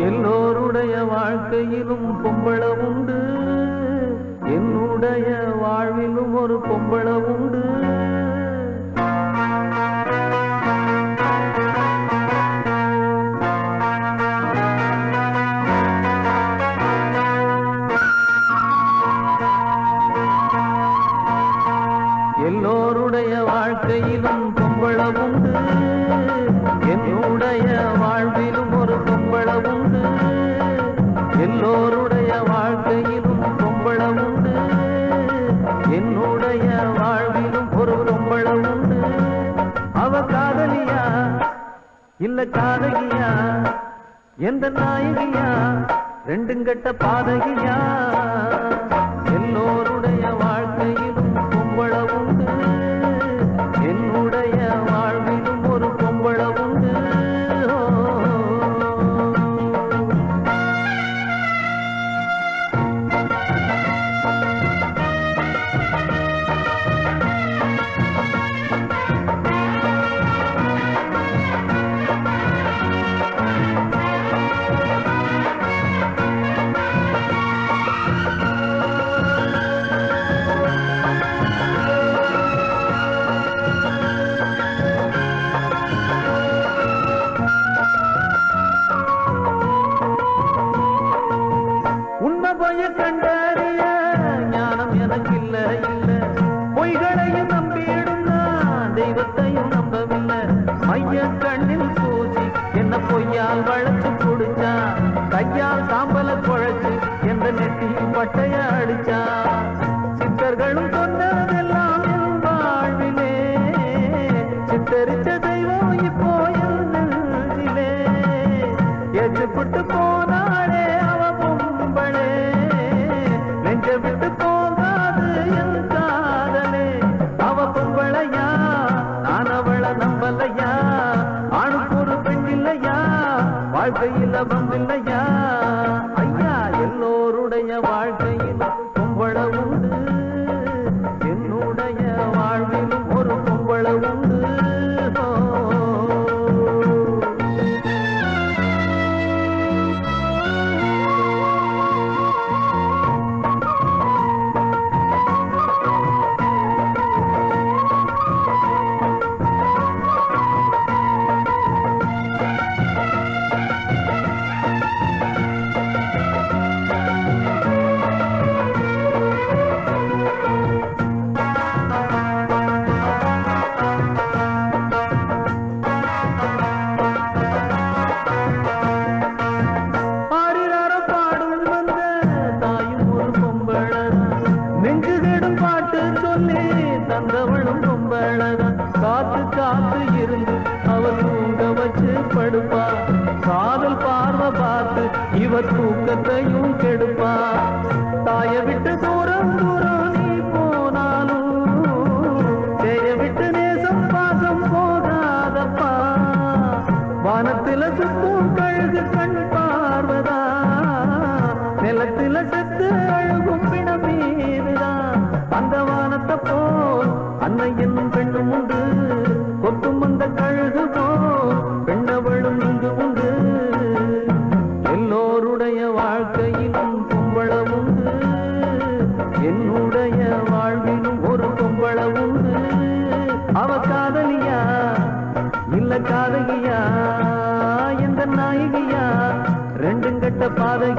எல்லோருடைய வாழ்க்கையிலும் பொம்பள உண்டு, என்னுடைய வாழ்விலும் ஒரு பொம்பள உண்டு. எல்லோருடைய வாழ்க்கையிலும் பொம்பள உண்டு, என்னுடைய வாழ்விலும் ஒரு பொம்பள உண்டு. எல்லோருடைய வாழ்க்கையிலும் பொம்பள உண்டு, என்னுடைய வாழ்விலும் ஒரு பொம்பள உண்டு. அவ காதலியா இல்ல காதகியா, எந்த நாயகியா, ரெண்டும் கட்ட பாதகியா. எல்லோருடைய வாழ்க்கையிலும் பொம்பள உண்டு, என்னுடைய வாழ்விலும் ஒரு பொம்பள உண்டு. பொய்ய கண்டறிய ஞானம் எனக்கு இல்ல இல்ல, பொய்களையும் நம்பிடும் நான் தெய்வத்தையும் நம்பவில்லை. மைய கண்ணில் பூசி என்ன பொய்யால் வளைச்சு குடிச்சா, கையால் சாம்பல குழைச்சு எந்த நெட்டியும் பட்டைய அடிச்சா. சித்தர்களும் சொன்னதெல்லாம் என் வாழ்விலே, சித்தரிச்ச தெய்வம் இப்போ என் நெஞ்சிலே. ஏற்றுப்பட்டு போனாளே அவ பொம்பளே, நெஞ்ச விட்டு போகாது என் காதலே. அவ பொம்பளையா நான் அவளை நம்பலையா, ஆணுக்கு ஒரு பெண் இல்லையா, வாழ்க்கையில் வம்பில்லையா. ஐயா எல்லோருடைய வாழ்க்கையில் பொம்பள உண்டு, என்னுடைய வாழ்விலும் ஒரு பொம்பள உண்டு. தந்தவளும் பொம்பளதான், காத்து காத்து இருந்து அவ தூங்க வச்சு படுப்பா. காதல் பார்வை பார்த்து இவ தூக்கத்தையும் கெடுப்பா. தாய விட்டு தூரம் தூரம் நீ போனாலும், செய்ய விட்டு நேசம் பாசம் போகாதப்பா. வானத்தில சுத்தும் கழுகு கண் பார்வதா, நிலத்தில செத்து அழுகும் பிணம் மீதுதான். அந்த வானத்தை போல் அன்னை என்னும் பெண்ணும் உண்டு, கொத்தும் அந்த கழுகு போல் பெண்ணவளும் இங்கு உண்டு. எல்லோருடைய வாழ்க்கையிலும் பொம்பள உண்டு, என்னுடைய வாழ்விலும் ஒரு பொம்பள உண்டு. அவ காதலியா இல்ல காதகியா, எந்த நாயகியா, ரெண்டும் கட்ட பாதகி.